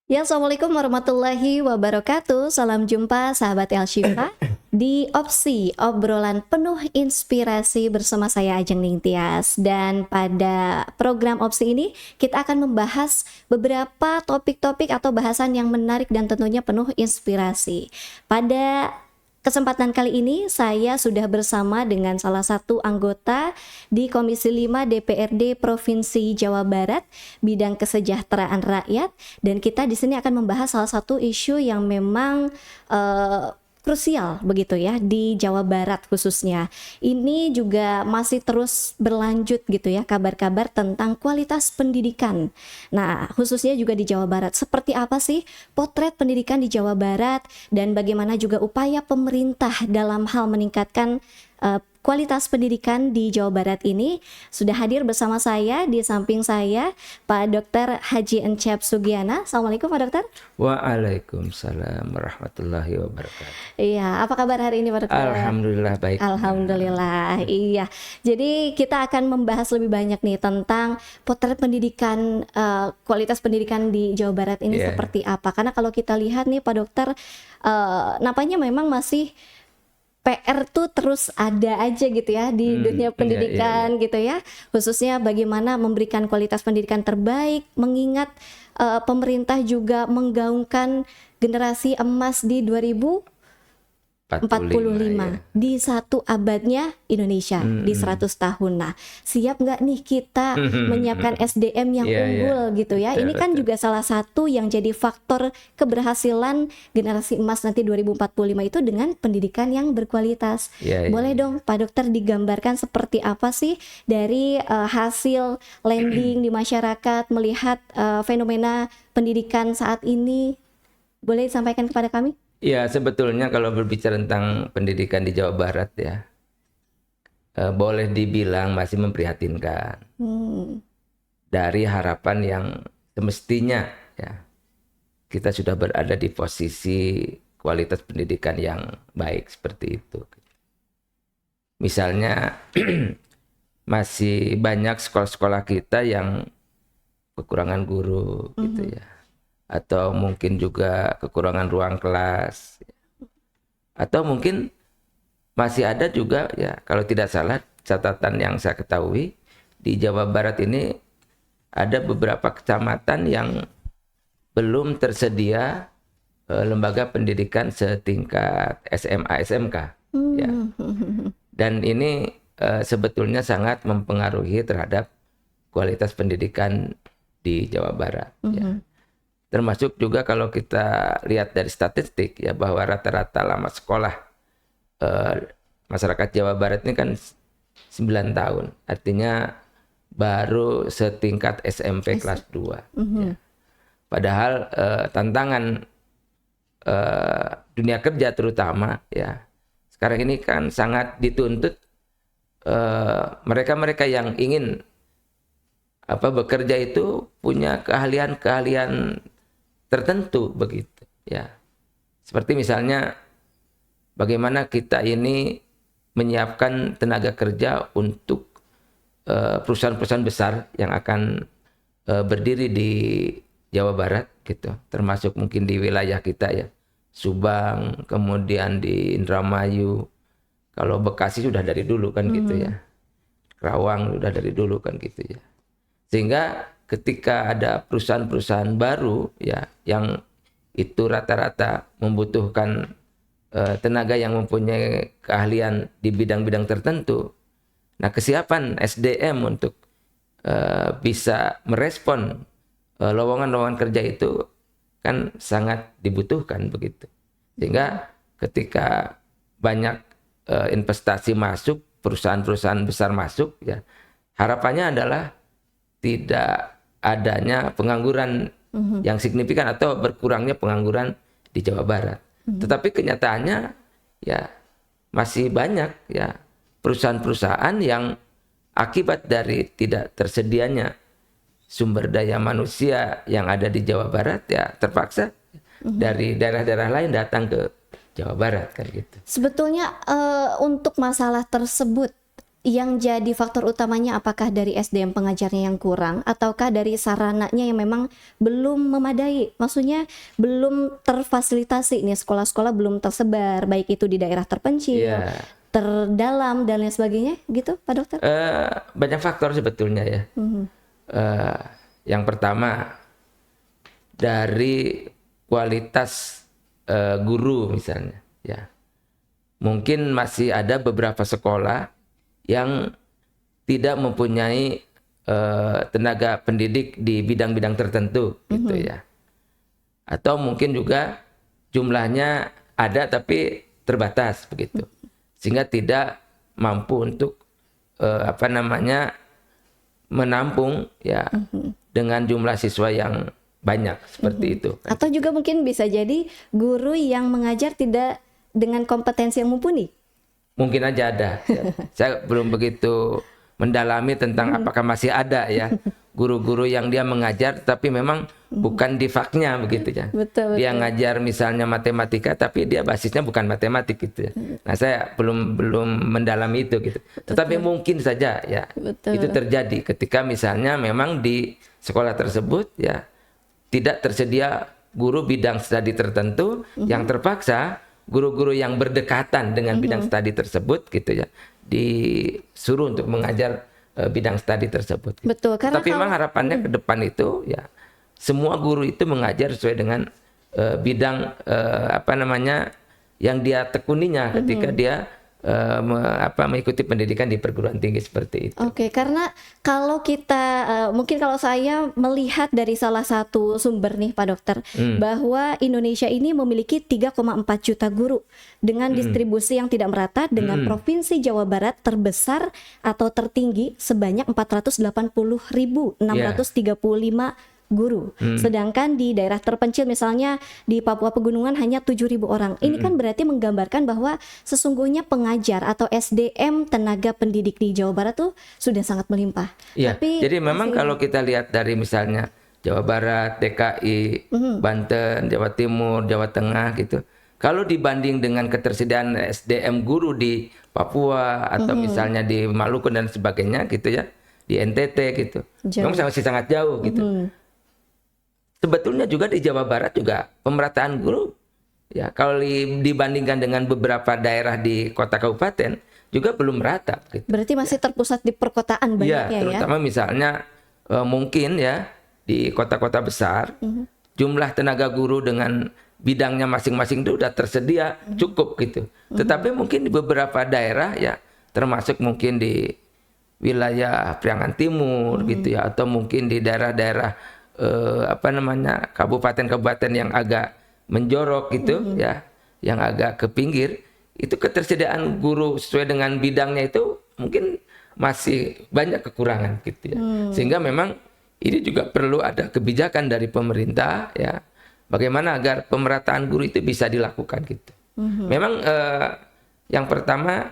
Ya, Assalamualaikum warahmatullahi wabarakatuh. Salam jumpa sahabat El Shifa di Opsi, obrolan penuh inspirasi bersama saya Ajeng Ningtyas. Dan pada program Opsi ini kita akan membahas beberapa topik-topik atau bahasan yang menarik dan tentunya penuh inspirasi. Pada kesempatan kali ini saya sudah bersama dengan salah satu anggota di Komisi 5 DPRD Provinsi Jawa Barat bidang kesejahteraan rakyat, dan kita di sini akan membahas salah satu isu yang memang krusial begitu ya di Jawa Barat khususnya. Ini juga masih terus berlanjut gitu ya, kabar-kabar tentang kualitas pendidikan. Nah, khususnya juga di Jawa Barat. Seperti apa sih potret pendidikan di Jawa Barat dan bagaimana juga upaya pemerintah dalam hal meningkatkan kualitas pendidikan di Jawa Barat ini? Sudah hadir bersama saya, di samping saya Pak Dr. Haji Encep Sugiana. Assalamualaikum Pak Dokter. Waalaikumsalam warahmatullahi wabarakatuh. Iya, apa kabar hari ini Pak Dokter? Alhamdulillah baik. Alhamdulillah, iya. Jadi kita akan membahas lebih banyak nih tentang potret pendidikan, kualitas pendidikan di Jawa Barat ini seperti apa. Karena kalau kita lihat nih Pak Dokter, nampaknya memang masih PR tuh terus ada aja gitu ya di dunia pendidikan gitu ya, khususnya bagaimana memberikan kualitas pendidikan terbaik, mengingat pemerintah juga menggaungkan generasi emas di 2045 ya. di satu abadnya Indonesia, di 100 tahun. Nah, siap nggak nih kita menyiapkan SDM yang unggul gitu ya? Ini kan juga salah satu yang jadi faktor keberhasilan generasi emas nanti 2045 itu dengan pendidikan yang berkualitas. Boleh dong Pak Dokter digambarkan seperti apa sih dari hasil landing di masyarakat melihat fenomena pendidikan saat ini? Boleh disampaikan kepada kami? Ya, sebetulnya kalau berbicara tentang pendidikan di Jawa Barat ya, boleh dibilang masih memprihatinkan. Dari harapan yang semestinya ya, kita sudah berada di posisi kualitas pendidikan yang baik seperti itu. Misalnya masih banyak sekolah-sekolah kita yang kekurangan guru gitu ya. Atau mungkin juga kekurangan ruang kelas, atau mungkin masih ada juga ya, kalau tidak salah catatan yang saya ketahui di Jawa Barat ini ada beberapa kecamatan yang belum tersedia lembaga pendidikan setingkat SMA SMK ya. Dan ini sebetulnya sangat mempengaruhi terhadap kualitas pendidikan di Jawa Barat ya. Termasuk juga kalau kita lihat dari statistik ya, bahwa rata-rata lama sekolah masyarakat Jawa Barat ini kan 9 tahun. Artinya baru setingkat SMP kelas 2. Ya. Padahal tantangan dunia kerja terutama ya, sekarang ini kan sangat dituntut mereka-mereka yang ingin bekerja itu punya keahlian-keahlian tertentu begitu ya. Seperti misalnya bagaimana kita ini menyiapkan tenaga kerja untuk perusahaan-perusahaan besar yang akan berdiri di Jawa Barat gitu, termasuk mungkin di wilayah kita ya, Subang, kemudian di Indramayu. Kalau Bekasi sudah dari dulu kan gitu ya, Kerawang sudah dari dulu kan gitu ya. Sehingga ketika ada perusahaan-perusahaan baru ya, yang itu rata-rata membutuhkan tenaga yang mempunyai keahlian di bidang-bidang tertentu. Nah, kesiapan SDM untuk bisa merespon lowongan-lowongan kerja itu kan sangat dibutuhkan begitu. Sehingga ketika banyak investasi masuk, perusahaan-perusahaan besar masuk ya, harapannya adalah tidak adanya pengangguran yang signifikan atau berkurangnya pengangguran di Jawa Barat. Tetapi kenyataannya ya masih banyak ya perusahaan-perusahaan yang akibat dari tidak tersedianya sumber daya manusia yang ada di Jawa Barat ya terpaksa dari daerah-daerah lain datang ke Jawa Barat kan gitu. Sebetulnya untuk masalah tersebut yang jadi faktor utamanya apakah dari SDM pengajarnya yang kurang ataukah dari sarananya yang memang belum memadai? Maksudnya belum terfasilitasi nih, sekolah-sekolah belum tersebar baik itu di daerah terpencil, Ya, terdalam dan lain sebagainya gitu, Pak Dokter? banyak faktor sebetulnya ya. Eh, yang pertama dari kualitas guru misalnya, ya. Mungkin masih ada beberapa sekolah yang tidak mempunyai tenaga pendidik di bidang-bidang tertentu gitu ya. Atau mungkin juga jumlahnya ada tapi terbatas begitu. Sehingga tidak mampu untuk menampung ya dengan jumlah siswa yang banyak seperti itu. Atau juga mungkin bisa jadi guru yang mengajar tidak dengan kompetensi yang mumpuni. Mungkin aja ada. Ya. Saya belum begitu mendalami tentang apakah masih ada ya guru-guru yang dia mengajar tapi memang bukan di faknya begitu ya. Betul, Dia betul. ngajar misalnya matematika tapi dia basisnya bukan matematik gitu ya. Nah, saya belum mendalami itu gitu. Tetapi mungkin saja ya Betul. itu terjadi ketika misalnya memang di sekolah tersebut ya tidak tersedia guru bidang studi tertentu yang terpaksa guru-guru yang berdekatan dengan bidang studi tersebut gitu ya disuruh untuk mengajar bidang studi tersebut. Betul, karena Tapi memang harapannya ke depan itu ya semua guru itu mengajar sesuai dengan bidang yang dia tekuninya ketika dia mengikuti pendidikan di perguruan tinggi seperti itu. Oke, karena kalau kita mungkin kalau saya melihat dari salah satu sumber nih Pak Dokter, bahwa Indonesia ini memiliki 3,4 juta guru dengan distribusi yang tidak merata, dengan Provinsi Jawa Barat terbesar atau tertinggi sebanyak 480.635 guru. Sedangkan di daerah terpencil misalnya di Papua Pegunungan hanya 7.000 orang. Ini kan berarti menggambarkan bahwa sesungguhnya pengajar atau SDM tenaga pendidik di Jawa Barat tuh sudah sangat melimpah. Iya. Jadi memang kalau kita lihat dari misalnya Jawa Barat, DKI, Banten, Jawa Timur, Jawa Tengah gitu. Kalau dibanding dengan ketersediaan SDM guru di Papua atau misalnya di Maluku dan sebagainya gitu ya, di NTT gitu. Jauh. Memang masih sangat jauh gitu. Sebetulnya juga di Jawa Barat juga pemerataan guru ya kalau dibandingkan dengan beberapa daerah di kota kabupaten juga belum merata gitu. Berarti masih terpusat di perkotaan banyaknya ya? Terutama misalnya mungkin ya di kota-kota besar jumlah tenaga guru dengan bidangnya masing-masing itu sudah tersedia cukup gitu. Tetapi mungkin di beberapa daerah ya termasuk mungkin di wilayah Priangan Timur gitu ya atau mungkin di daerah-daerah kabupaten-kabupaten yang agak menjorok gitu ya, yang agak ke pinggir, itu ketersediaan guru sesuai dengan bidangnya itu mungkin masih banyak kekurangan gitu ya. Sehingga memang ini juga perlu ada kebijakan dari pemerintah ya, bagaimana agar pemerataan guru itu bisa dilakukan gitu. Memang yang pertama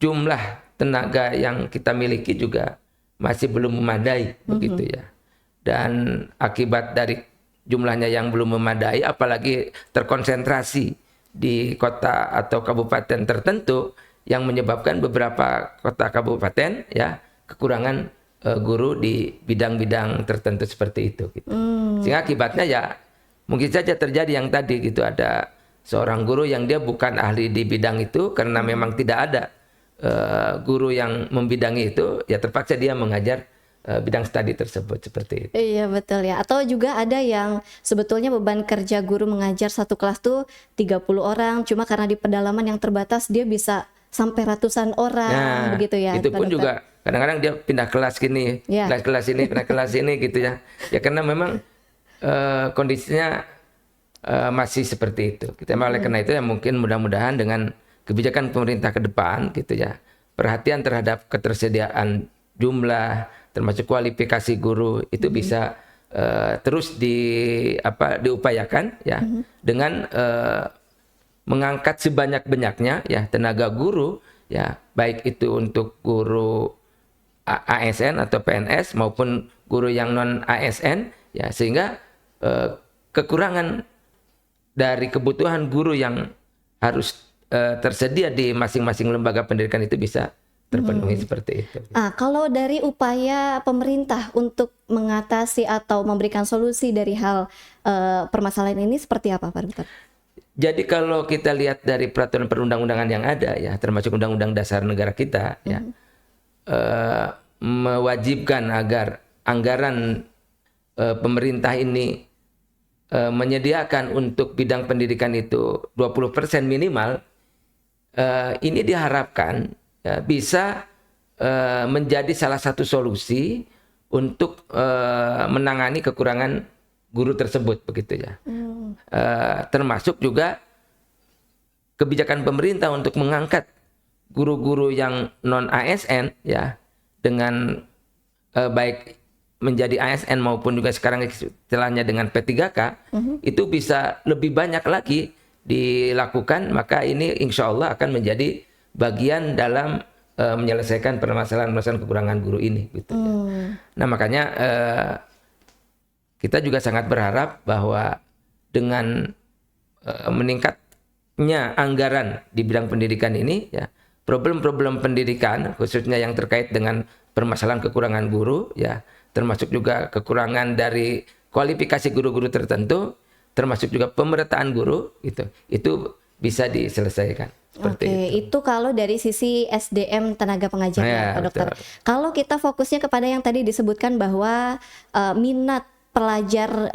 jumlah tenaga yang kita miliki juga masih belum memadai begitu ya. Dan akibat dari jumlahnya yang belum memadai, apalagi terkonsentrasi di kota atau kabupaten tertentu yang menyebabkan beberapa kota kabupaten ya kekurangan guru di bidang-bidang tertentu seperti itu. Gitu. Sehingga akibatnya ya mungkin saja terjadi yang tadi gitu, ada seorang guru yang dia bukan ahli di bidang itu karena memang tidak ada guru yang membidangi itu, ya terpaksa dia mengajar bidang studi tersebut seperti itu. Iya betul ya. Atau juga ada yang sebetulnya beban kerja guru mengajar satu kelas tuh 30 orang, cuma karena di pedalaman yang terbatas dia bisa sampai ratusan orang begitu ya. Itu pun juga kadang-kadang dia pindah kelas gini, kelas ini, pindah kelas ini gitu ya. Ya karena memang kondisinya masih seperti itu. Oleh karena itu ya mungkin mudah-mudahan dengan kebijakan pemerintah ke depan gitu ya, perhatian terhadap ketersediaan jumlah termasuk kualifikasi guru itu bisa terus diupayakan ya dengan mengangkat sebanyak-banyaknya ya tenaga guru ya, baik itu untuk guru ASN atau PNS maupun guru yang non ASN ya, sehingga kekurangan dari kebutuhan guru yang harus tersedia di masing-masing lembaga pendidikan itu bisa terpenuhi seperti itu. Kalau dari upaya pemerintah untuk mengatasi atau memberikan solusi dari hal permasalahan ini seperti apa, Pak Dokter? Jadi kalau kita lihat dari peraturan perundang-undangan yang ada ya, termasuk Undang-Undang Dasar Negara kita ya, mewajibkan agar anggaran pemerintah ini menyediakan untuk bidang pendidikan itu 20% minimal. Ini diharapkan ya, bisa menjadi salah satu solusi untuk menangani kekurangan guru tersebut begitu ya. Termasuk juga kebijakan pemerintah untuk mengangkat guru-guru yang non ASN ya, dengan baik menjadi ASN maupun juga sekarang istilahnya dengan P3K, itu bisa lebih banyak lagi dilakukan. Maka ini insya Allah akan menjadi bagian dalam menyelesaikan permasalahan kekurangan guru ini gitu ya. Nah makanya kita juga sangat berharap bahwa dengan meningkatnya anggaran di bidang pendidikan ini ya, problem-problem pendidikan khususnya yang terkait dengan permasalahan kekurangan guru ya, termasuk juga kekurangan dari kualifikasi guru-guru tertentu, termasuk juga pemerataan guru itu bisa diselesaikan. Oke, itu kalau dari sisi SDM tenaga pengajar ya, Pak Dokter. Betul. Kalau kita fokusnya kepada yang tadi disebutkan bahwa minat pelajar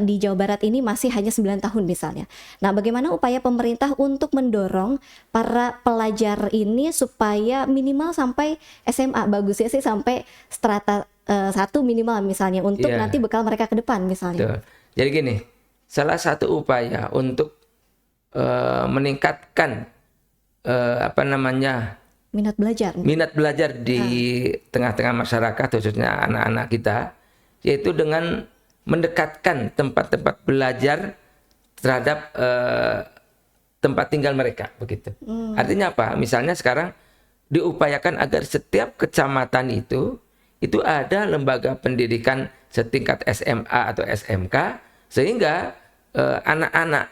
di Jawa Barat ini masih hanya 9 tahun misalnya. Nah, bagaimana upaya pemerintah untuk mendorong para pelajar ini supaya minimal sampai SMA, bagusnya sih sampai strata 1 minimal misalnya, untuk nanti bekal mereka ke depan misalnya. Betul. Jadi gini, salah satu upaya untuk meningkatkan minat belajar di tengah-tengah masyarakat khususnya anak-anak kita, yaitu dengan mendekatkan tempat-tempat belajar terhadap tempat tinggal mereka begitu. Artinya apa? Misalnya sekarang diupayakan agar setiap kecamatan itu ada lembaga pendidikan setingkat SMA atau SMK, sehingga anak-anak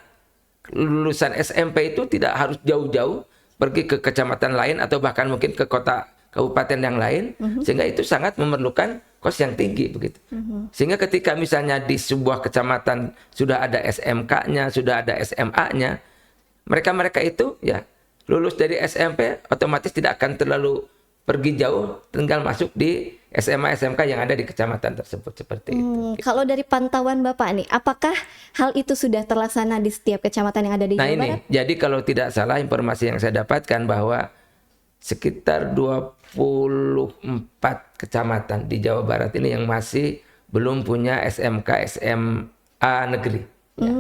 lulusan SMP itu tidak harus jauh-jauh pergi ke kecamatan lain atau bahkan mungkin ke kota kabupaten yang lain, sehingga itu sangat memerlukan kos yang tinggi begitu. Sehingga ketika misalnya di sebuah kecamatan sudah ada SMK-nya, sudah ada SMA-nya, mereka itu ya lulus dari SMP otomatis tidak akan terlalu pergi jauh, tinggal masuk di SMA SMK yang ada di kecamatan tersebut seperti itu. Kalau dari pantauan Bapak nih, apakah hal itu sudah terlaksana di setiap kecamatan yang ada di Jawa Barat? Jadi kalau tidak salah informasi yang saya dapatkan bahwa sekitar 24 kecamatan di Jawa Barat ini yang masih belum punya SMK SMA negeri. Ya.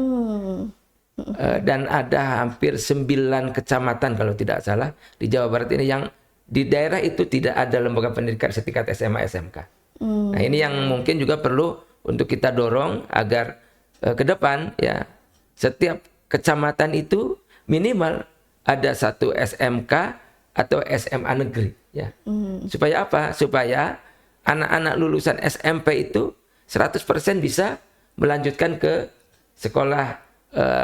Dan ada hampir 9 kecamatan kalau tidak salah di Jawa Barat ini yang di daerah itu tidak ada lembaga pendidikan setingkat SMA SMK. Nah ini yang mungkin juga perlu untuk kita dorong agar ke depan ya setiap kecamatan itu minimal ada satu SMK atau SMA negeri ya. Supaya apa? Supaya anak-anak lulusan SMP itu 100% bisa melanjutkan ke sekolah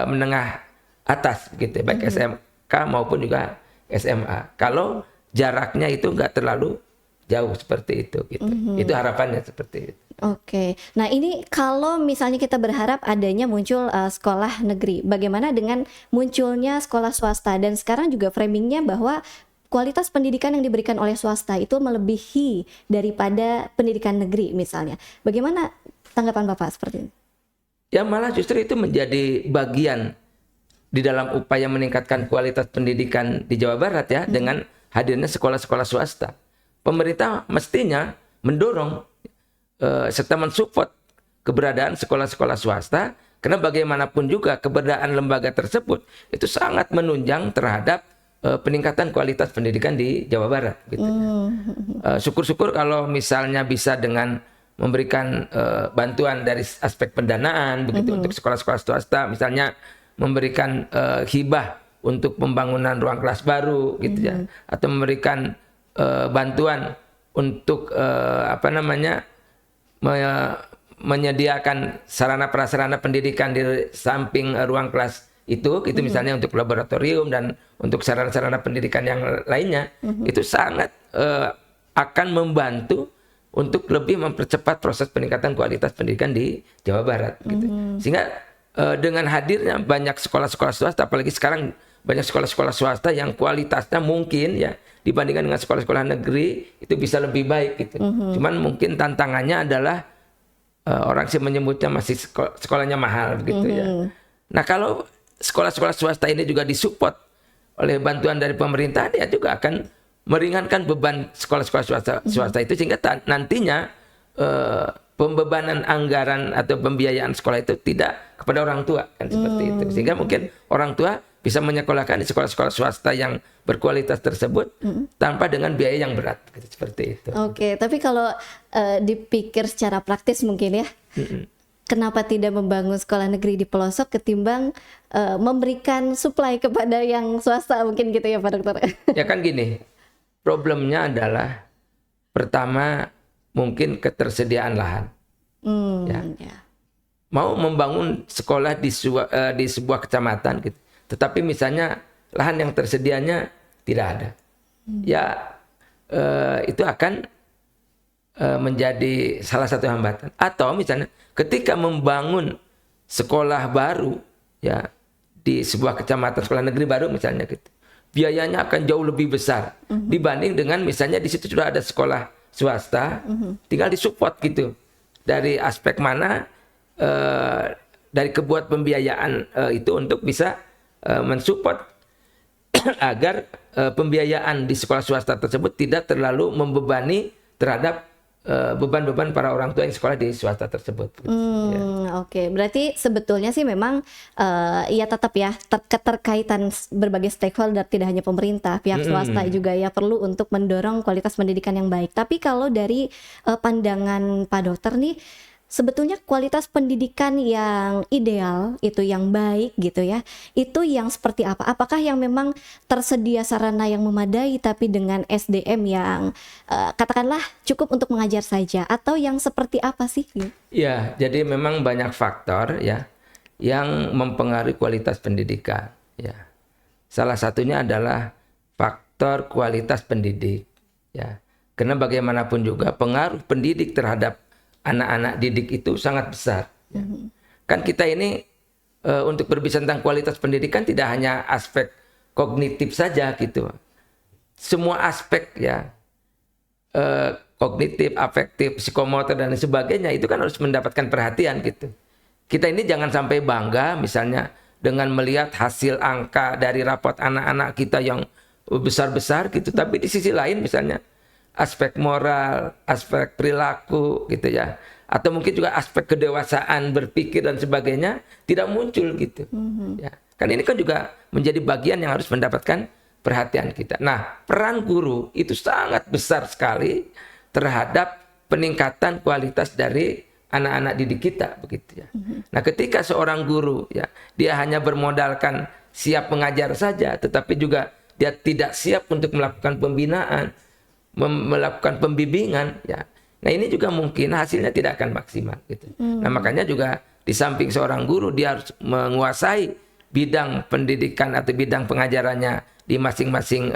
menengah atas gitu, baik SMK maupun juga SMA. Kalau jaraknya itu nggak terlalu jauh seperti itu gitu. Itu harapannya seperti itu. Oke. Nah, ini kalau misalnya kita berharap adanya muncul sekolah negeri, bagaimana dengan munculnya sekolah swasta? Dan sekarang juga framingnya bahwa kualitas pendidikan yang diberikan oleh swasta itu melebihi daripada pendidikan negeri misalnya. Bagaimana tanggapan Bapak seperti ini? Ya malah justru itu menjadi bagian di dalam upaya meningkatkan kualitas pendidikan di Jawa Barat ya, dengan hadirnya sekolah-sekolah swasta. Pemerintah mestinya mendorong serta mensupport keberadaan sekolah-sekolah swasta, karena bagaimanapun juga keberadaan lembaga tersebut itu sangat menunjang terhadap peningkatan kualitas pendidikan di Jawa Barat gitu. Syukur-syukur kalau misalnya bisa dengan memberikan bantuan dari aspek pendanaan begitu untuk sekolah-sekolah swasta, misalnya memberikan hibah untuk pembangunan ruang kelas baru gitu ya, atau memberikan bantuan untuk menyediakan sarana prasarana pendidikan di samping ruang kelas itu misalnya untuk laboratorium dan untuk sarana-sarana pendidikan yang lainnya, itu sangat akan membantu untuk lebih mempercepat proses peningkatan kualitas pendidikan di Jawa Barat gitu. Sehingga dengan hadirnya banyak sekolah-sekolah swasta, apalagi sekarang banyak sekolah-sekolah swasta yang kualitasnya mungkin ya dibandingkan dengan sekolah-sekolah negeri itu bisa lebih baik gitu. Cuman mungkin tantangannya adalah orang sih menyebutnya masih sekolahnya mahal begitu ya. Nah, kalau sekolah-sekolah swasta ini juga disupport oleh bantuan dari pemerintah, dia juga akan meringankan beban sekolah-sekolah swasta itu, sehingga nantinya pembebanan anggaran atau pembiayaan sekolah itu tidak kepada orang tua kan seperti itu. Sehingga mungkin orang tua bisa menyekolahkan di sekolah-sekolah swasta yang berkualitas tersebut tanpa dengan biaya yang berat gitu, seperti itu. Oke, tapi kalau dipikir secara praktis mungkin ya, kenapa tidak membangun sekolah negeri di pelosok ketimbang memberikan supply kepada yang swasta mungkin gitu ya Pak Dokter? Ya kan gini, problemnya adalah pertama mungkin ketersediaan lahan. Ya. Mau membangun sekolah di sebuah kecamatan gitu, tetapi misalnya lahan yang tersedianya tidak ada, ya itu akan menjadi salah satu hambatan. Atau misalnya ketika membangun sekolah baru ya di sebuah kecamatan, sekolah negeri baru misalnya gitu, biayanya akan jauh lebih besar dibanding dengan misalnya di situ sudah ada sekolah swasta, tinggal disupport gitu dari aspek mana dari kebuat pembiayaan itu untuk bisa mensupport agar pembiayaan di sekolah swasta tersebut tidak terlalu membebani terhadap beban-beban para orang tua yang sekolah di swasta tersebut. Oke, berarti sebetulnya sih memang ya tetap ya keterkaitan berbagai stakeholder, tidak hanya pemerintah, pihak swasta juga ya perlu untuk mendorong kualitas pendidikan yang baik. Tapi kalau dari pandangan Pak Dokter nih, sebetulnya kualitas pendidikan yang ideal itu yang baik gitu ya, itu yang seperti apa? Apakah yang memang tersedia sarana yang memadai tapi dengan SDM yang katakanlah cukup untuk mengajar saja, atau yang seperti apa sih? Ya, jadi memang banyak faktor ya yang mempengaruhi kualitas pendidikan ya. Salah satunya adalah faktor kualitas pendidik ya. Karena bagaimanapun juga pengaruh pendidik terhadap anak-anak didik itu sangat besar. Ya. Kan kita ini untuk berbicara tentang kualitas pendidikan tidak hanya aspek kognitif saja gitu. Semua aspek ya, kognitif, afektif, psikomotor dan sebagainya itu kan harus mendapatkan perhatian gitu. Kita ini jangan sampai bangga misalnya dengan melihat hasil angka dari rapot anak-anak kita yang besar-besar gitu. Tapi di sisi lain misalnya aspek moral, aspek perilaku gitu ya, atau mungkin juga aspek kedewasaan berpikir dan sebagainya tidak muncul gitu. Ya, kan ini kan juga menjadi bagian yang harus mendapatkan perhatian kita. Nah, peran guru itu sangat besar sekali terhadap peningkatan kualitas dari anak-anak didik kita begitu ya. Nah, ketika seorang guru ya dia hanya bermodalkan siap mengajar saja, tetapi juga dia tidak siap untuk melakukan pembinaan, melakukan pembimbingan ya. Nah, ini juga mungkin hasilnya tidak akan maksimal gitu. Nah, makanya juga di samping seorang guru dia harus menguasai bidang pendidikan atau bidang pengajarannya di masing-masing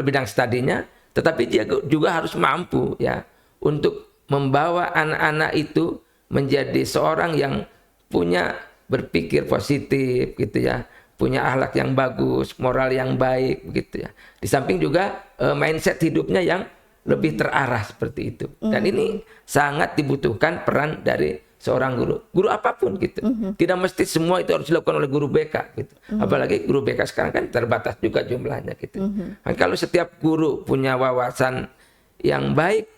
bidang studinya, tetapi dia juga harus mampu ya untuk membawa anak-anak itu menjadi seorang yang punya berpikir positif gitu ya, punya akhlak yang bagus, moral yang baik begitu ya. Di samping juga mindset hidupnya yang lebih terarah seperti itu. Dan ini sangat dibutuhkan peran dari seorang guru. Guru apapun gitu. Tidak mesti semua itu harus dilakukan oleh guru BK gitu. Apalagi guru BK sekarang kan terbatas juga jumlahnya gitu. Nah, kalau setiap guru punya wawasan yang baik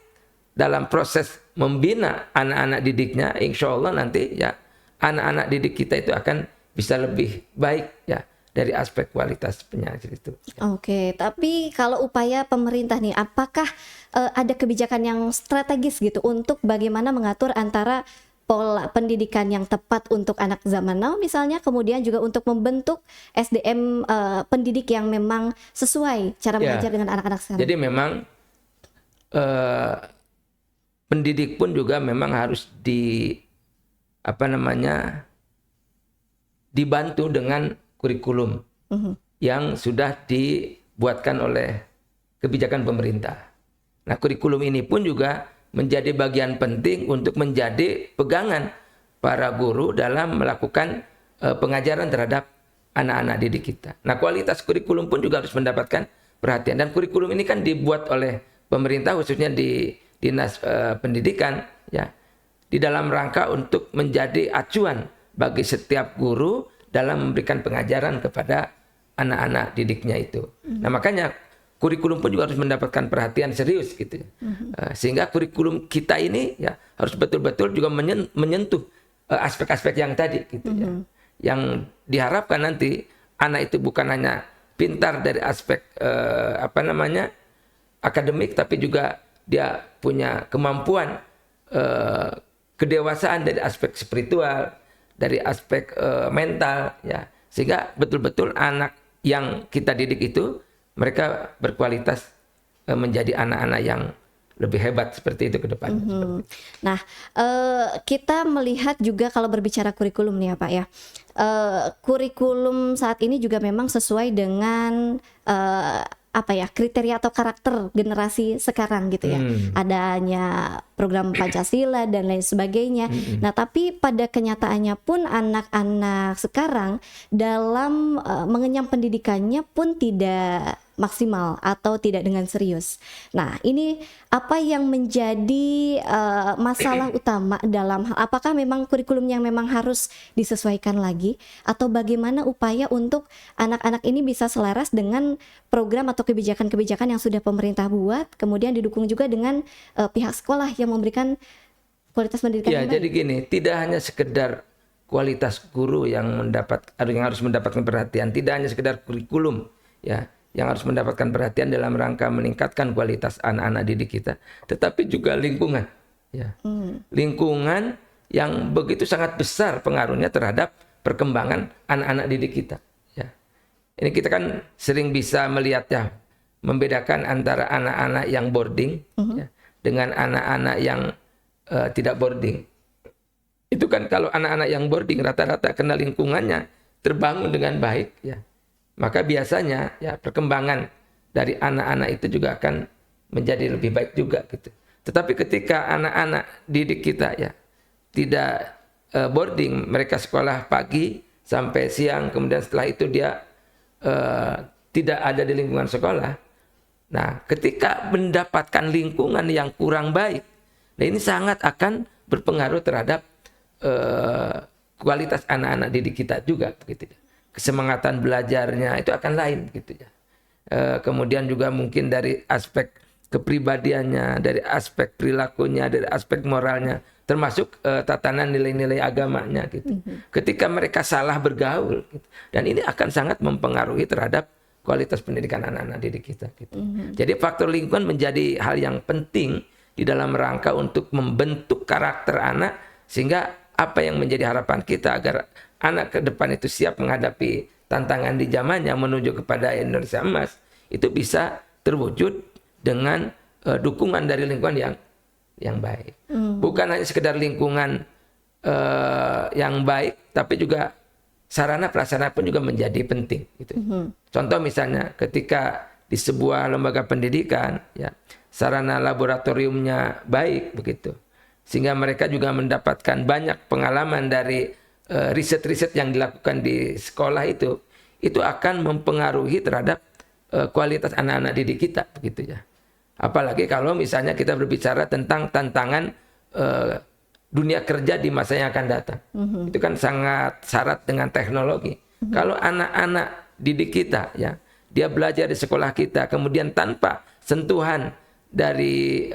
dalam proses membina anak-anak didiknya, insya Allah nanti ya anak-anak didik kita itu akan bisa lebih baik ya dari aspek kualitas penyajian itu. Oke, tapi kalau upaya pemerintah nih, apakah ada kebijakan yang strategis gitu untuk bagaimana mengatur antara pola pendidikan yang tepat untuk anak zaman now misalnya, kemudian juga untuk membentuk SDM pendidik yang memang sesuai cara mengajar dengan anak-anak sekarang? Jadi memang pendidik pun juga memang harus apa namanya, dibantu dengan kurikulum yang sudah dibuatkan oleh kebijakan pemerintah. Nah, kurikulum ini pun juga menjadi bagian penting untuk menjadi pegangan para guru dalam melakukan pengajaran terhadap anak-anak didik kita. Nah, kualitas kurikulum pun juga harus mendapatkan perhatian. Dan kurikulum ini kan dibuat oleh pemerintah, khususnya di Dinas Pendidikan, ya, di dalam rangka untuk menjadi acuan bagi setiap guru dalam memberikan pengajaran kepada anak-anak didiknya itu. Nah, makanya kurikulum pun juga harus mendapatkan perhatian serius gitu. Sehingga kurikulum kita ini ya harus betul-betul juga menyentuh aspek-aspek yang tadi gitu ya. Yang diharapkan nanti anak itu bukan hanya pintar dari aspek apa namanya, akademik, tapi juga dia punya kemampuan kedewasaan dari aspek spiritual, dari aspek mental ya. Sehingga betul-betul anak yang kita didik itu mereka berkualitas menjadi anak-anak yang lebih hebat seperti itu ke depan. Nah, kita melihat juga kalau berbicara kurikulum nih ya Pak ya, kurikulum saat ini juga memang sesuai dengan apa ya, kriteria atau karakter generasi sekarang gitu ya. Adanya program Pancasila dan lain sebagainya. Nah, tapi pada kenyataannya pun anak-anak sekarang dalam mengenyam pendidikannya pun tidak maksimal atau tidak dengan serius. Nah, ini apa yang menjadi masalah utama dalam hal, apakah memang kurikulum yang memang harus disesuaikan lagi, atau bagaimana upaya untuk anak-anak ini bisa selaras dengan program atau kebijakan-kebijakan yang sudah pemerintah buat, kemudian didukung juga dengan pihak sekolah yang memberikan kualitas pendidikan ya, yang baik. jadi gini, tidak hanya sekedar kualitas guru yang harus mendapatkan perhatian, tidak hanya sekedar kurikulum ya yang harus mendapatkan perhatian dalam rangka meningkatkan kualitas anak-anak didik kita, tetapi juga lingkungan ya. Lingkungan yang begitu sangat besar pengaruhnya terhadap perkembangan anak-anak didik kita ya. Ini kita kan sering bisa melihat ya, membedakan antara anak-anak yang boarding ya, dengan anak-anak yang tidak boarding. Itu kan kalau anak-anak yang boarding rata-rata karena lingkungannya terbangun dengan baik ya, maka biasanya ya perkembangan dari anak-anak itu juga akan menjadi lebih baik juga gitu. Tetapi ketika anak-anak didik kita ya tidak boarding, mereka sekolah pagi sampai siang, kemudian setelah itu dia tidak ada di lingkungan sekolah. Nah, ketika mendapatkan lingkungan yang kurang baik, nah ini sangat akan berpengaruh terhadap kualitas anak-anak didik kita juga begitu. Kesemangatan belajarnya itu akan lain gitu ya. Kemudian juga mungkin dari aspek kepribadiannya, dari aspek perilakunya, dari aspek moralnya, termasuk tatanan nilai-nilai agamanya gitu. Ketika mereka salah bergaul gitu. Dan ini akan sangat mempengaruhi terhadap kualitas pendidikan anak-anak didik kita gitu. Jadi faktor lingkungan menjadi hal yang penting di dalam rangka untuk membentuk karakter anak, sehingga apa yang menjadi harapan kita agar anak ke depan itu siap menghadapi tantangan di zamannya menuju kepada Indonesia emas, itu bisa terwujud dengan dukungan dari lingkungan yang baik. Bukan hanya sekedar lingkungan yang baik, tapi juga sarana prasarana pun juga menjadi penting gitu. Contoh misalnya ketika di sebuah lembaga pendidikan ya, sarana laboratoriumnya baik begitu, sehingga mereka juga mendapatkan banyak pengalaman dari riset-riset yang dilakukan di sekolah itu akan mempengaruhi terhadap kualitas anak-anak didik kita begitu ya. Apalagi kalau misalnya kita berbicara tentang tantangan dunia kerja di masa yang akan datang. Itu kan sangat syarat dengan teknologi. Kalau anak-anak didik kita ya, dia belajar di sekolah kita, kemudian tanpa sentuhan dari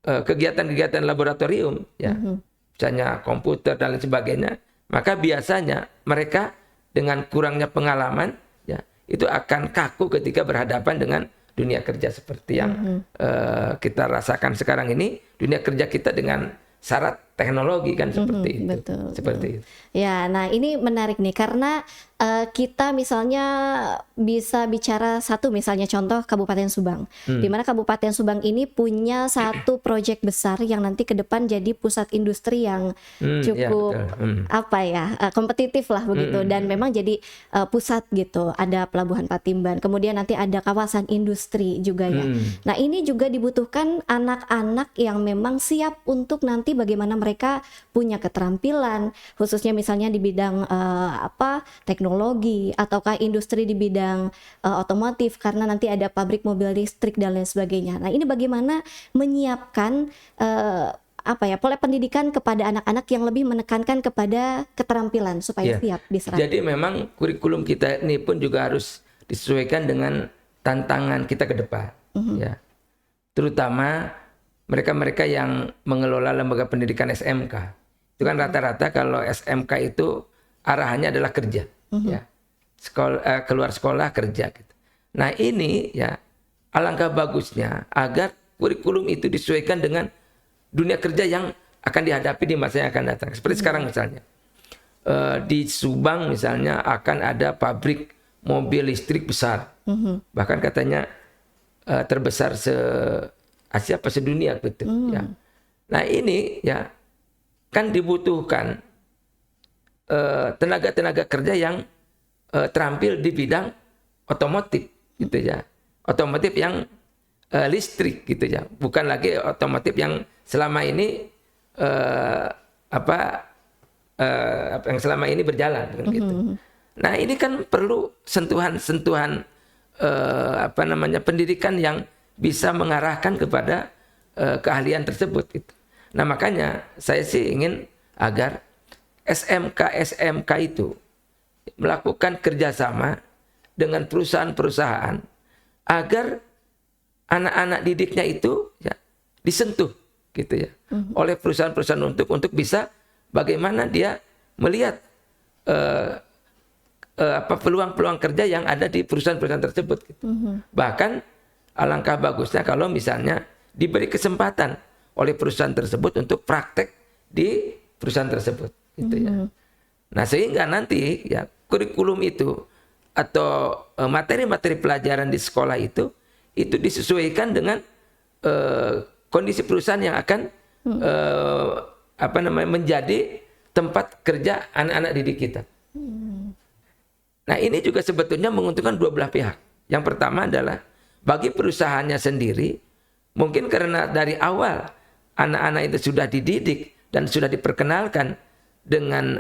kegiatan-kegiatan laboratorium ya, misalnya komputer dan lain sebagainya, maka biasanya mereka dengan kurangnya pengalaman ya, itu akan kaku ketika berhadapan dengan dunia kerja seperti yang kita rasakan sekarang ini. Dunia kerja kita dengan syarat teknologi kan seperti itu. Betul. Seperti itu. Ya, nah ini menarik nih karena kita misalnya bisa bicara satu misalnya contoh Kabupaten Subang, di mana Kabupaten Subang ini punya satu proyek besar yang nanti ke depan jadi pusat industri yang Ya, cukup betul. apa ya kompetitif lah begitu dan memang jadi pusat gitu. Ada Pelabuhan Patimban, kemudian nanti ada kawasan industri juga ya. Nah ini juga dibutuhkan anak-anak yang memang siap untuk nanti bagaimana mereka punya keterampilan khususnya misalnya di bidang teknologi ataukah industri di bidang otomotif karena nanti ada pabrik mobil listrik dan lain sebagainya. Nah, ini bagaimana menyiapkan pola pendidikan kepada anak-anak yang lebih menekankan kepada keterampilan supaya Ya. siap diserap. Jadi memang kurikulum kita ini pun juga harus disesuaikan dengan tantangan kita ke depan, ya. Terutama mereka-mereka yang mengelola lembaga pendidikan SMK. Itu kan rata-rata kalau SMK itu arahannya adalah kerja, ya. Keluar sekolah kerja gitu. Nah, ini ya alangkah bagusnya agar kurikulum itu disesuaikan dengan dunia kerja yang akan dihadapi di masa yang akan datang. Seperti sekarang misalnya. Di Subang misalnya akan ada pabrik mobil listrik besar. Bahkan katanya terbesar se-Asia apa sedunia gitu, ya. Nah, ini ya kan dibutuhkan tenaga-tenaga kerja yang terampil di bidang otomotif gitu ya. Otomotif yang listrik gitu ya. Bukan lagi otomotif yang selama ini yang selama ini berjalan gitu. Nah, ini kan perlu sentuhan-sentuhan pendidikan yang bisa mengarahkan kepada keahlian tersebut gitu. Nah, makanya saya sih ingin agar SMK itu melakukan kerjasama dengan perusahaan-perusahaan agar anak-anak didiknya itu ya disentuh gitu ya oleh perusahaan-perusahaan untuk bisa bagaimana dia melihat peluang-peluang kerja yang ada di perusahaan-perusahaan tersebut gitu. Bahkan alangkah bagusnya kalau misalnya diberi kesempatan oleh perusahaan tersebut untuk praktek di perusahaan tersebut gitu ya. Nah, sehingga nanti ya kurikulum itu atau materi-materi pelajaran di sekolah itu disesuaikan dengan kondisi perusahaan yang akan menjadi tempat kerja anak-anak didik kita. Nah, ini juga sebetulnya menguntungkan dua belah pihak. Yang pertama adalah bagi perusahaannya sendiri, mungkin karena dari awal anak-anak itu sudah dididik dan sudah diperkenalkan dengan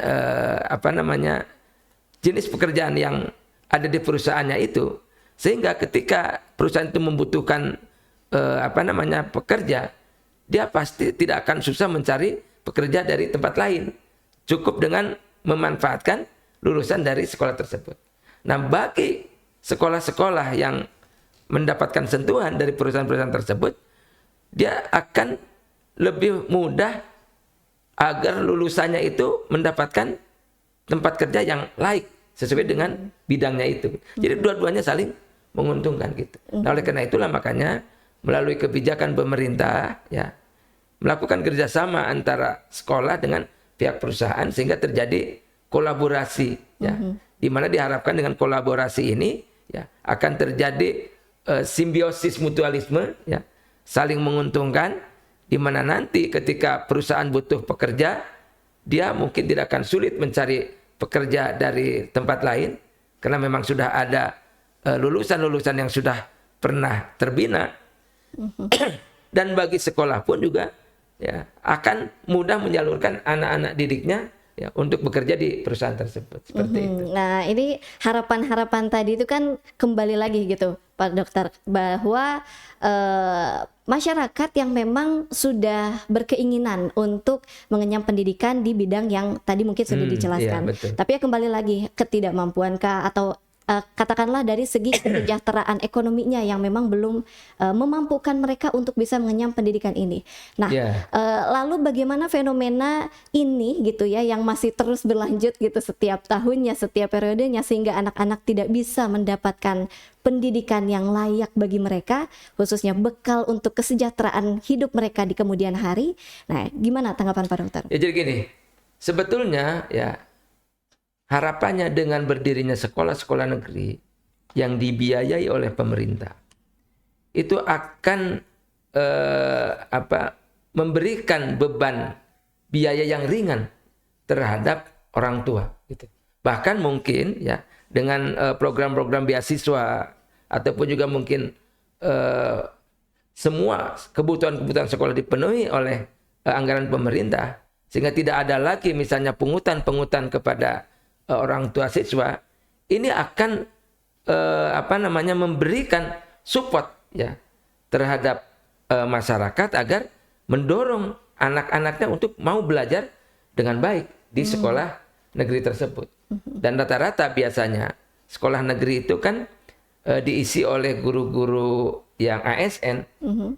jenis pekerjaan yang ada di perusahaannya itu, sehingga ketika perusahaan itu membutuhkan pekerja, dia pasti tidak akan susah mencari pekerja dari tempat lain. Cukup dengan memanfaatkan lulusan dari sekolah tersebut. Nah, bagi sekolah-sekolah yang mendapatkan sentuhan dari perusahaan-perusahaan tersebut, dia akan lebih mudah agar lulusannya itu mendapatkan tempat kerja yang laik sesuai dengan bidangnya itu. Jadi dua-duanya saling menguntungkan gitu. Nah, oleh karena itulah makanya melalui kebijakan pemerintah ya melakukan kerjasama antara sekolah dengan pihak perusahaan sehingga terjadi kolaborasi ya, di mana diharapkan dengan kolaborasi ini ya akan terjadi simbiosis mutualisme ya, saling menguntungkan, di mana nanti ketika perusahaan butuh pekerja, dia mungkin tidak akan sulit mencari pekerja dari tempat lain karena memang sudah ada lulusan-lulusan yang sudah pernah terbina. Dan bagi sekolah pun juga ya akan mudah menyalurkan anak-anak didiknya ya untuk bekerja di perusahaan tersebut seperti itu. Nah, ini harapan-harapan tadi itu kan kembali lagi gitu, Pak Dokter, bahwa masyarakat yang memang sudah berkeinginan untuk mengenyam pendidikan di bidang yang tadi mungkin sudah dijelaskan. Iya, betul. Tapi ya kembali lagi ketidakmampuankah atau katakanlah dari segi kesejahteraan ekonominya yang memang belum memampukan mereka untuk bisa mengenyam pendidikan ini. Nah, lalu bagaimana fenomena ini gitu ya yang masih terus berlanjut gitu setiap tahunnya, setiap periodenya, sehingga anak-anak tidak bisa mendapatkan pendidikan yang layak bagi mereka, khususnya bekal untuk kesejahteraan hidup mereka di kemudian hari. Nah, gimana tanggapan Pak Dokter? Ya, jadi gini, sebetulnya ya harapannya dengan berdirinya sekolah-sekolah negeri yang dibiayai oleh pemerintah itu akan memberikan beban biaya yang ringan terhadap orang tua. Gitu. Bahkan mungkin ya dengan program-program beasiswa ataupun juga mungkin semua kebutuhan-kebutuhan sekolah dipenuhi oleh anggaran pemerintah, sehingga tidak ada lagi misalnya pungutan-pungutan kepada orang tua siswa, ini akan memberikan support ya terhadap masyarakat agar mendorong anak-anaknya untuk mau belajar dengan baik di sekolah negeri tersebut. Dan rata-rata biasanya sekolah negeri itu kan diisi oleh guru-guru yang ASN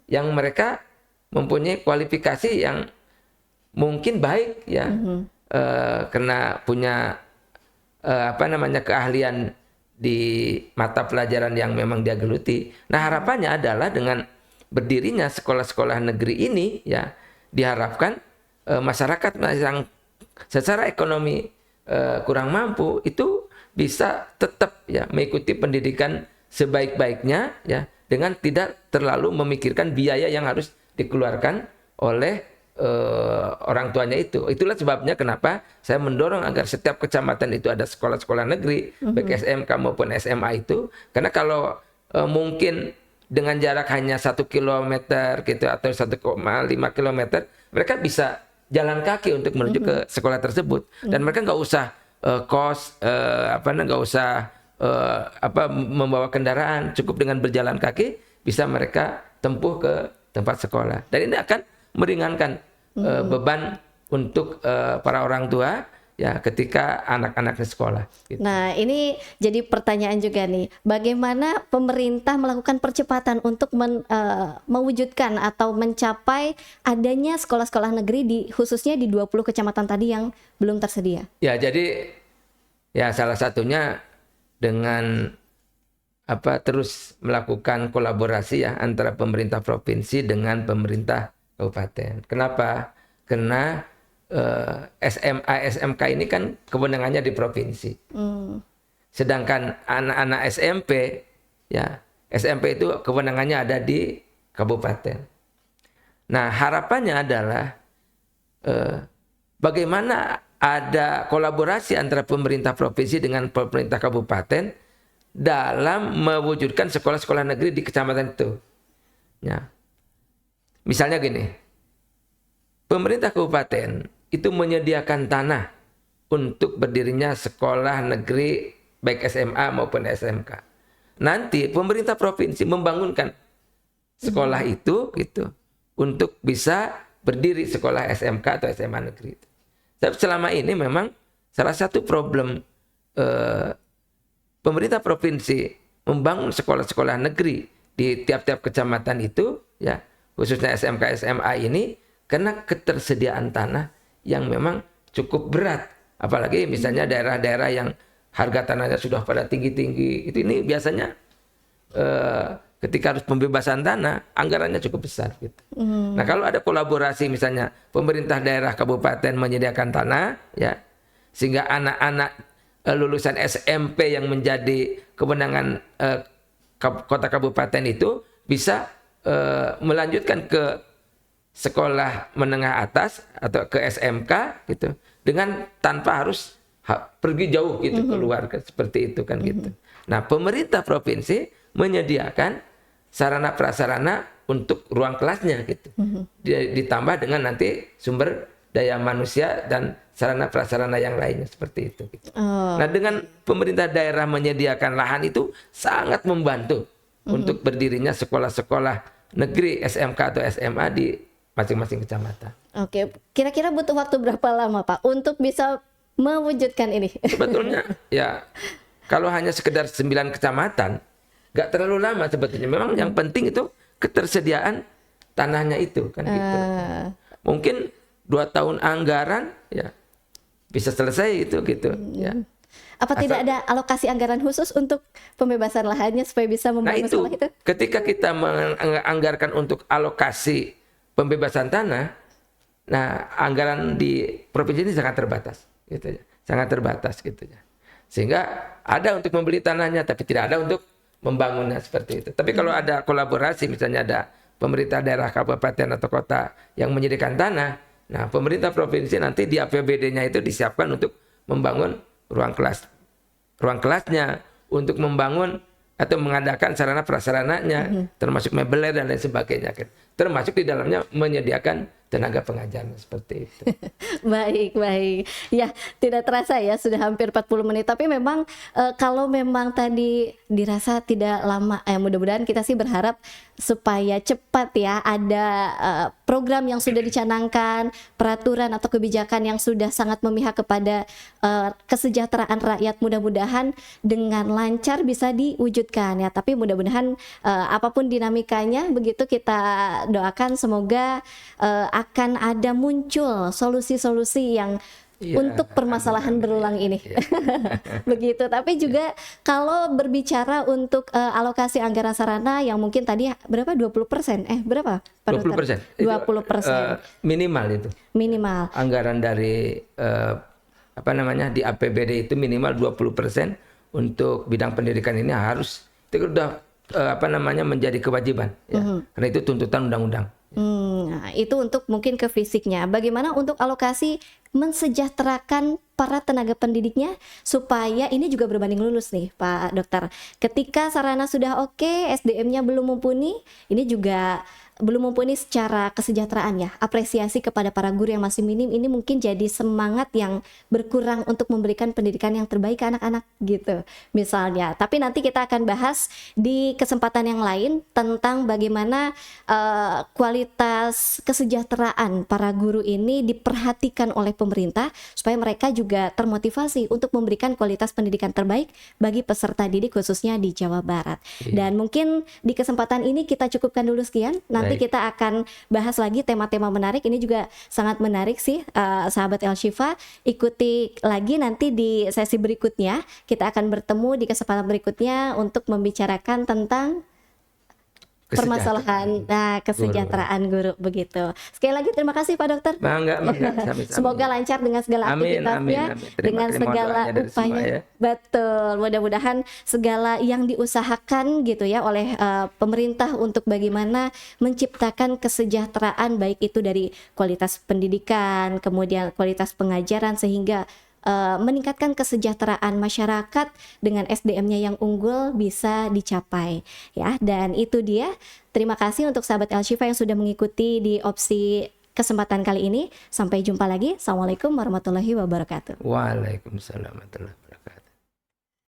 yang mereka mempunyai kualifikasi yang mungkin baik ya, karena punya keahlian di mata pelajaran yang memang dia geluti. Nah, harapannya adalah dengan berdirinya sekolah-sekolah negeri ini ya diharapkan masyarakat yang secara ekonomi kurang mampu itu bisa tetap ya mengikuti pendidikan sebaik-baiknya ya dengan tidak terlalu memikirkan biaya yang harus dikeluarkan oleh orang tuanya itu. Itulah sebabnya kenapa saya mendorong agar setiap kecamatan itu ada sekolah-sekolah negeri, baik SMK maupun SMA itu. Karena kalau mungkin dengan jarak hanya 1 kilometer gitu atau 1,5 kilometer, mereka bisa jalan kaki untuk menuju ke sekolah tersebut. Dan mereka nggak usah nggak usah membawa kendaraan, cukup dengan berjalan kaki bisa mereka tempuh ke tempat sekolah. Dan ini akan meringankan beban untuk para orang tua ya ketika anak-anaknya sekolah. Gitu. Nah, ini jadi pertanyaan juga nih, bagaimana pemerintah melakukan percepatan untuk mewujudkan atau mencapai adanya sekolah-sekolah negeri khususnya di 20 kecamatan tadi yang belum tersedia? Ya, jadi ya salah satunya dengan terus melakukan kolaborasi ya antara pemerintah provinsi dengan pemerintah kabupaten. Kenapa? Karena SMA, SMK ini kan kewenangannya di provinsi. Sedangkan anak-anak SMP, ya SMP itu kewenangannya ada di kabupaten. Nah, harapannya adalah bagaimana ada kolaborasi antara pemerintah provinsi dengan pemerintah kabupaten dalam mewujudkan sekolah-sekolah negeri di kecamatan itu. Ya. Misalnya gini, pemerintah kabupaten itu menyediakan tanah untuk berdirinya sekolah negeri baik SMA maupun SMK. Nanti pemerintah provinsi membangunkan sekolah itu gitu untuk bisa berdiri sekolah SMK atau SMA negeri. Tapi selama ini memang salah satu problem pemerintah provinsi membangun sekolah-sekolah negeri di tiap-tiap kecamatan itu ya, khususnya SMK SMA ini karena ketersediaan tanah yang memang cukup berat. Apalagi misalnya daerah-daerah yang harga tanahnya sudah pada tinggi-tinggi. Ini biasanya ketika harus pembebasan tanah, anggarannya cukup besar. Gitu. Nah, kalau ada kolaborasi misalnya pemerintah daerah kabupaten menyediakan tanah, ya sehingga anak-anak lulusan SMP yang menjadi kewenangan kota kabupaten itu bisa melanjutkan ke sekolah menengah atas atau ke SMK gitu dengan tanpa harus pergi jauh gitu keluar seperti itu kan gitu. Nah, pemerintah provinsi menyediakan sarana prasarana untuk ruang kelasnya gitu. Ditambah dengan nanti sumber daya manusia dan sarana prasarana yang lainnya seperti itu gitu. Nah, dengan pemerintah daerah menyediakan lahan itu sangat membantu untuk berdirinya sekolah-sekolah negeri SMK atau SMA di masing-masing kecamatan. Oke, kira-kira butuh waktu berapa lama Pak untuk bisa mewujudkan ini? Sebetulnya ya Kalau hanya sekedar 9 kecamatan, nggak terlalu lama sebetulnya. Memang yang penting itu ketersediaan tanahnya itu kan gitu. Mungkin 2 tahun anggaran ya bisa selesai itu gitu ya. Apa tidak ada alokasi anggaran khusus untuk pembebasan lahannya supaya bisa Nah membangun itu sekolah itu? ketika kita menganggarkan untuk alokasi pembebasan tanah, nah anggaran di provinsi ini sangat terbatas, gitu ya, sangat terbatas gitu ya. Sehingga ada untuk membeli tanahnya, tapi tidak ada untuk membangunnya seperti itu. Tapi kalau ada kolaborasi, misalnya ada pemerintah daerah, kabupaten atau kota yang menyediakan tanah, nah pemerintah provinsi nanti di APBD-nya itu disiapkan untuk membangun ruang kelasnya, untuk membangun atau mengadakan sarana prasarananya, termasuk mebeler dan lain sebagainya, kan. Termasuk di dalamnya menyediakan tenaga pengajar seperti itu. Baik, baik. Ya, tidak terasa ya sudah hampir 40 menit. Tapi memang kalau memang tadi dirasa tidak lama, mudah-mudahan kita sih berharap supaya cepat ya ada program yang sudah dicanangkan, peraturan atau kebijakan yang sudah sangat memihak kepada kesejahteraan rakyat. Mudah-mudahan dengan lancar bisa diwujudkan ya. Tapi mudah-mudahan apapun dinamikanya begitu kita doakan semoga akan ada muncul solusi-solusi yang untuk permasalahan berulang ini. Begitu. Tapi juga kalau berbicara untuk alokasi anggaran sarana yang mungkin tadi berapa 20%? Berapa? Pak Dokter? 20%. Minimal itu. Minimal. Anggaran dari di APBD itu minimal 20% untuk bidang pendidikan ini harus itu udah menjadi kewajiban ya. Karena itu tuntutan undang-undang. Nah, itu untuk mungkin ke fisiknya. Bagaimana untuk alokasi mensejahterakan para tenaga pendidiknya supaya ini juga berbanding lurus nih Pak Dokter. Ketika sarana sudah oke, SDM-nya belum mumpuni, ini juga belum mumpuni secara kesejahteraan ya. Apresiasi kepada para guru yang masih minim ini mungkin jadi semangat yang berkurang untuk memberikan pendidikan yang terbaik ke anak-anak gitu misalnya. Tapi nanti kita akan bahas di kesempatan yang lain tentang bagaimana kualitas kesejahteraan para guru ini diperhatikan oleh pemerintah supaya mereka juga termotivasi untuk memberikan kualitas pendidikan terbaik bagi peserta didik khususnya di Jawa Barat. Dan mungkin di kesempatan ini kita cukupkan dulu sekian. Nanti kita akan bahas lagi tema-tema menarik. Ini juga sangat menarik sih, sahabat El Shifa. Ikuti lagi nanti di sesi berikutnya. Kita akan bertemu di kesempatan berikutnya untuk membicarakan tentang permasalahan kesejahteraan guru begitu. Sekali lagi terima kasih Pak Dokter. Bangga. Semoga lancar dengan segala aktivitasnya, dengan segala upaya. Ya. Betul. Mudah-mudahan segala yang diusahakan gitu ya oleh pemerintah untuk bagaimana menciptakan kesejahteraan baik itu dari kualitas pendidikan, kemudian kualitas pengajaran sehingga meningkatkan kesejahteraan masyarakat dengan SDM-nya yang unggul bisa dicapai ya. Dan itu dia. Terima kasih untuk sahabat El Shifa yang sudah mengikuti di opsi kesempatan kali ini. Sampai jumpa lagi. Assalamualaikum warahmatullahi wabarakatuh. Waalaikumsalam warahmatullahi wabarakatuh.